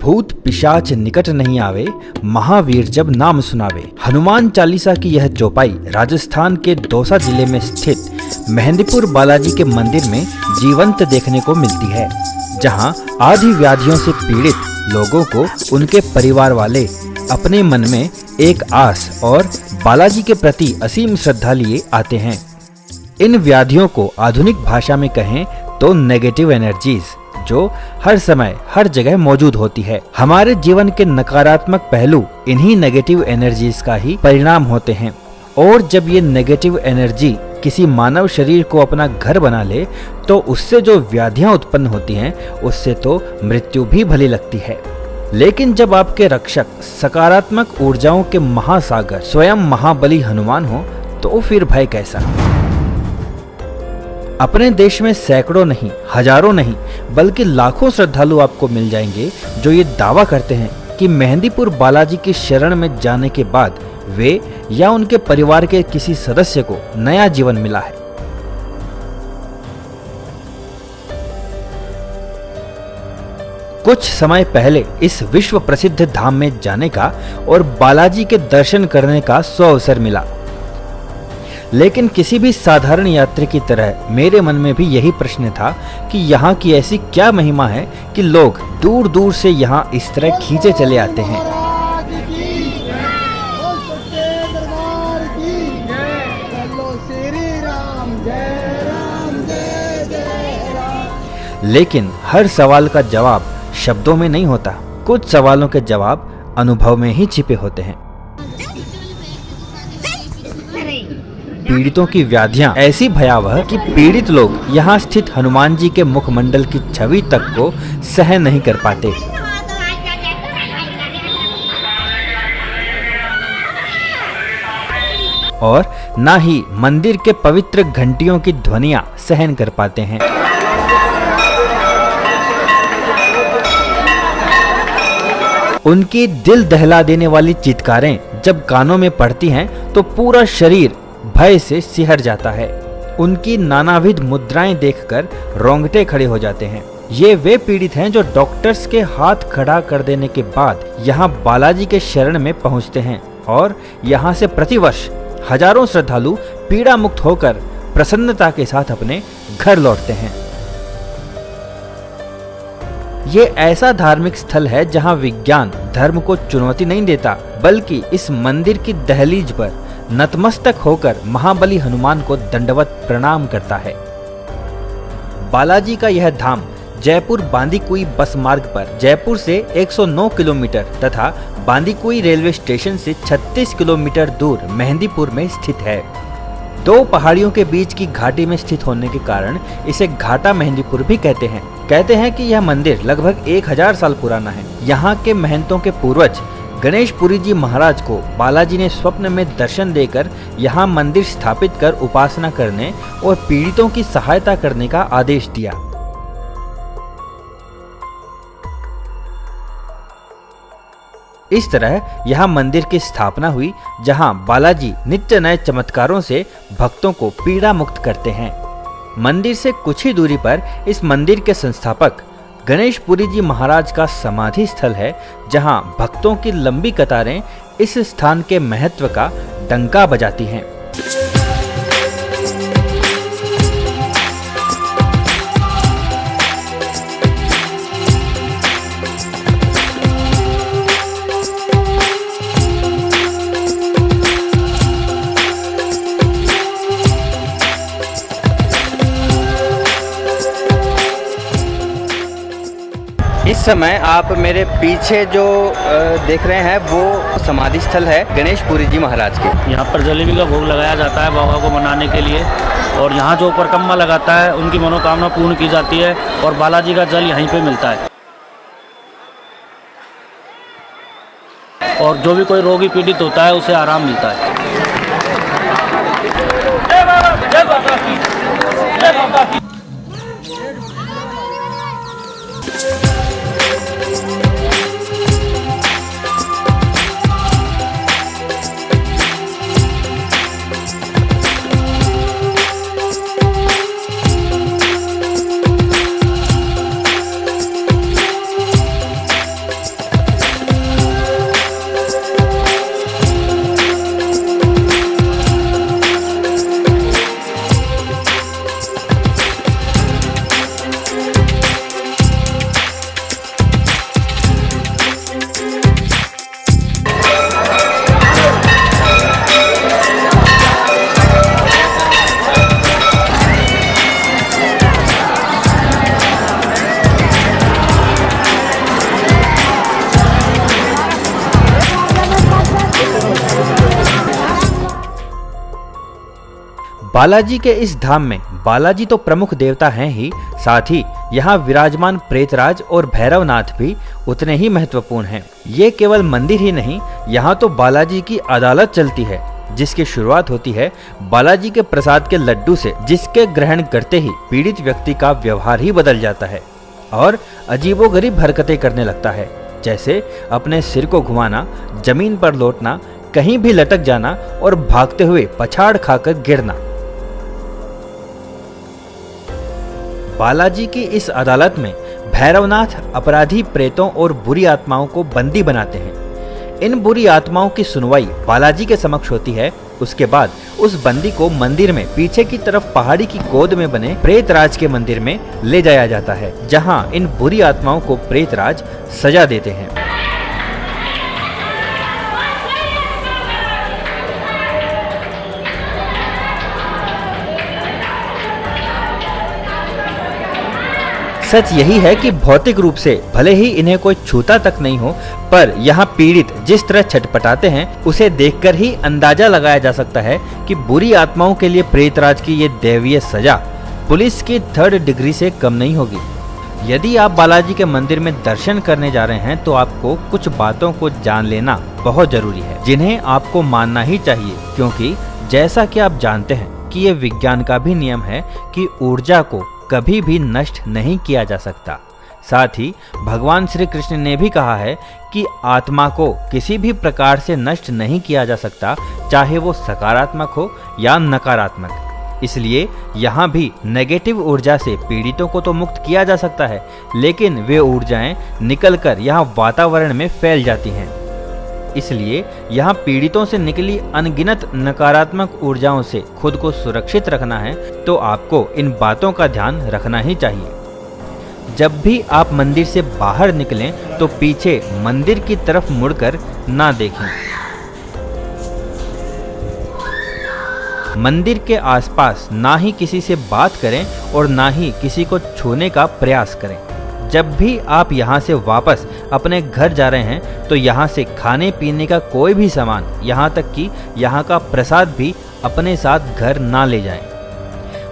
भूत पिशाच निकट नहीं आवे, महावीर जब नाम सुनावे। हनुमान चालीसा की यह चौपाई राजस्थान के दौसा जिले में स्थित मेहंदीपुर बालाजी के मंदिर में जीवंत देखने को मिलती है, जहां आदि व्याधियों से पीड़ित लोगों को उनके परिवार वाले अपने मन में एक आस और बालाजी के प्रति असीम श्रद्धा लिए आते हैं। इन व्याधियों को आधुनिक भाषा में कहें तो नेगेटिव एनर्जीज, जो हर समय हर जगह मौजूद होती है। हमारे जीवन के नकारात्मक पहलू इन्हीं नेगेटिव एनर्जीज का ही परिणाम होते हैं, और जब ये नेगेटिव एनर्जी किसी मानव शरीर को अपना घर बना ले तो उससे जो व्याधियां उत्पन्न होती हैं उससे तो मृत्यु भी भली लगती है। लेकिन जब आपके रक्षक सकारात्मक ऊर्जाओं के महासागर स्वयं महाबली हनुमान हो तो फिर भय कैसा। अपने देश में सैकड़ों नहीं, हजारों नहीं, बल्कि लाखों श्रद्धालु आपको मिल जाएंगे जो ये दावा करते हैं कि मेहंदीपुर बालाजी की शरण में जाने के बाद वे या उनके परिवार के किसी सदस्य को नया जीवन मिला है। कुछ समय पहले इस विश्व प्रसिद्ध धाम में जाने का और बालाजी के दर्शन करने का अवसर मिला, लेकिन किसी भी साधारण यात्री की तरह मेरे मन में भी यही प्रश्न था कि यहाँ की ऐसी क्या महिमा है कि लोग दूर दूर से यहाँ इस तरह खींचे चले आते हैं। लेकिन हर सवाल का जवाब शब्दों में नहीं होता, कुछ सवालों के जवाब अनुभव में ही छिपे होते हैं। पीड़ितों की व्याधियां ऐसी भयावह कि पीड़ित लोग यहाँ स्थित हनुमान जी के मुखमंडल की छवि तक को सहन नहीं कर पाते। और न ही मंदिर के पवित्र घंटियों की ध्वनियां सहन कर पाते हैं। उनकी दिल दहला देने वाली चित्कारें जब कानों में पड़ती हैं तो पूरा शरीर भय से सिहर जाता है। उनकी नानाविध मुद्राएं देखकर रोंगटे खड़े हो जाते हैं। ये वे पीड़ित हैं जो डॉक्टर्स के हाथ खड़ा कर देने के बाद यहाँ बालाजी के शरण में पहुँचते हैं, और यहाँ से प्रतिवर्ष हजारों श्रद्धालु पीड़ा मुक्त होकर प्रसन्नता के साथ अपने घर लौटते हैं। ये ऐसा धार्मिक स्थल है जहाँ विज्ञान धर्म को चुनौती नहीं देता, बल्कि इस मंदिर की दहलीज पर नतमस्तक होकर महाबली हनुमान को दंडवत प्रणाम करता है। बालाजी का यह धाम जयपुर बांदीकुई बस मार्ग पर जयपुर से 109 किलोमीटर तथा बांदीकुई रेलवे स्टेशन से 36 किलोमीटर दूर मेहंदीपुर में स्थित है। दो पहाड़ियों के बीच की घाटी में स्थित होने के कारण इसे घाटा मेहंदीपुर भी कहते हैं। कहते हैं कि यह मंदिर लगभग 1000 साल पुराना है। यहाँ के महंतों के पूर्वज गणेशपुरी जी महाराज को बालाजी ने स्वप्न में दर्शन देकर यहाँ मंदिर स्थापित कर उपासना करने और पीड़ितों की सहायता करने का आदेश दिया। इस तरह यहाँ मंदिर की स्थापना हुई, जहाँ बालाजी नित्य नए चमत्कारों से भक्तों को पीड़ा मुक्त करते हैं। मंदिर से कुछ ही दूरी पर इस मंदिर के संस्थापक गणेशपुरी जी महाराज का समाधि स्थल है, जहां भक्तों की लंबी कतारें इस स्थान के महत्व का डंका बजाती हैं। इस समय आप मेरे पीछे जो देख रहे हैं वो समाधि स्थल है गणेशपुरी जी महाराज के। यहाँ पर जलेबी का भोग लगाया जाता है बाबा को मनाने के लिए, और यहाँ जो परिक्रमा लगाता है उनकी मनोकामना पूर्ण की जाती है, और बालाजी का जल यहीं पे मिलता है। और जो भी कोई रोगी पीड़ित होता है उसे आराम मिलता है। बालाजी के इस धाम में बालाजी तो प्रमुख देवता हैं ही, साथ ही यहाँ विराजमान प्रेतराज और भैरवनाथ भी उतने ही महत्वपूर्ण हैं। ये केवल मंदिर ही नहीं, यहाँ तो बालाजी की अदालत चलती है, जिसकी शुरुआत होती है बालाजी के प्रसाद के लड्डू से, जिसके ग्रहण करते ही पीड़ित व्यक्ति का व्यवहार ही बदल जाता है और अजीबोगरीब हरकतें करने लगता है, जैसे अपने सिर को घुमाना, जमीन पर लौटना, कहीं भी लटक जाना और भागते हुए पछाड़ खाकर गिरना। बालाजी की इस अदालत में भैरवनाथ अपराधी प्रेतों और बुरी आत्माओं को बंदी बनाते हैं। इन बुरी आत्माओं की सुनवाई बालाजी के समक्ष होती है। उसके बाद उस बंदी को मंदिर में पीछे की तरफ पहाड़ी की गोद में बने प्रेतराज के मंदिर में ले जाया जाता है, जहां इन बुरी आत्माओं को प्रेतराज सजा देते हैं। सच यही है कि भौतिक रूप से भले ही इन्हें कोई छूता तक नहीं हो, पर यहाँ पीड़ित जिस तरह छटपटाते हैं उसे देखकर ही अंदाजा लगाया जा सकता है कि बुरी आत्माओं के लिए प्रेतराज की ये दैवीय सजा पुलिस की 3rd डिग्री से कम नहीं होगी। यदि आप बालाजी के मंदिर में दर्शन करने जा रहे हैं तो आपको कुछ बातों को जान लेना बहुत जरूरी है, जिन्हें आपको मानना ही चाहिए, क्योंकि जैसा कि आप जानते हैं कि ये विज्ञान का भी नियम है कि ऊर्जा को कभी भी नष्ट नहीं किया जा सकता। साथ ही भगवान श्री कृष्ण ने भी कहा है कि आत्मा को किसी भी प्रकार से नष्ट नहीं किया जा सकता, चाहे वो सकारात्मक हो या नकारात्मक। इसलिए यहाँ भी नेगेटिव ऊर्जा से पीड़ितों को तो मुक्त किया जा सकता है, लेकिन वे ऊर्जाएं निकलकर यहाँ वातावरण में फैल जाती हैं। इसलिए यहाँ पीड़ितों से निकली अनगिनत नकारात्मक ऊर्जाओं से खुद को सुरक्षित रखना है, तो आपको इन बातों का ध्यान रखना ही चाहिए। जब भी आप मंदिर से बाहर निकलें तो पीछे मंदिर की तरफ मुड़कर ना देखें। मंदिर के आसपास ना ही किसी से बात करें और ना ही किसी को छूने का प्रयास करें। जब भी आप यहाँ से वापस अपने घर जा रहे हैं तो यहाँ से खाने पीने का कोई भी सामान, यहाँ तक कि यहाँ का प्रसाद भी अपने साथ घर ना ले जाएं।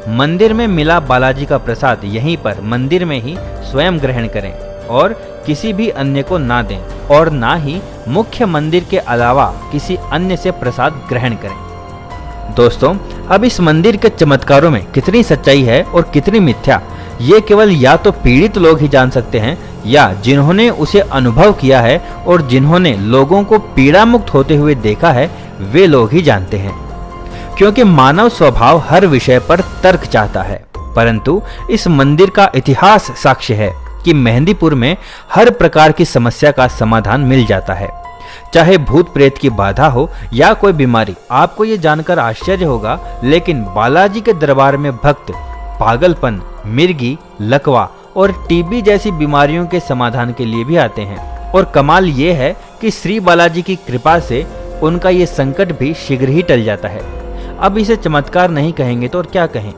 मंदिर में मिला बालाजी का प्रसाद यहीं पर मंदिर में ही स्वयं ग्रहण करें और किसी भी अन्य को ना दें, और ना ही मुख्य मंदिर के अलावा किसी अन्य से प्रसाद ग्रहण करें। दोस्तों, अब इस मंदिर के चमत्कारों में कितनी सच्चाई है और कितनी मिथ्या, ये केवल या तो पीड़ित लोग ही जान सकते हैं, या जिन्होंने उसे अनुभव किया है और जिन्होंने लोगों को पीड़ा मुक्त होते हुए देखा है, वे लोग ही जानते हैं। क्योंकि मानव स्वभाव हर विषय पर तर्क चाहता है, परंतु इस मंदिर का इतिहास साक्ष्य है कि मेहंदीपुर में हर प्रकार की समस्या का समाधान मिल जाता है, चाहे भूत प्रेत की बाधा हो या कोई बीमारी। आपको ये जानकर आश्चर्य होगा, लेकिन बालाजी के दरबार में भक्त पागलपन, मिर्गी, लकवा और टीबी जैसी बीमारियों के समाधान के लिए भी आते हैं। और कमाल ये है कि श्री बालाजी की कृपा से उनका ये संकट भी शीघ्र ही टल जाता है। अब इसे चमत्कार नहीं कहेंगे तो और क्या कहें।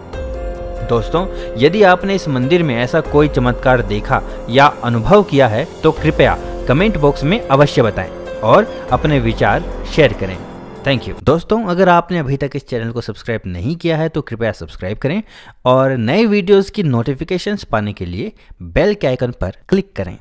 दोस्तों, यदि आपने इस मंदिर में ऐसा कोई चमत्कार देखा या अनुभव किया है तो कृपया कमेंट बॉक्स में अवश्य बताएं और अपने विचार शेयर करें। Thank you. दोस्तों, अगर आपने अभी तक इस चैनल को सब्सक्राइब नहीं किया है तो कृपया सब्सक्राइब करें और नए वीडियोस की नोटिफिकेशंस पाने के लिए बेल के आइकन पर क्लिक करें।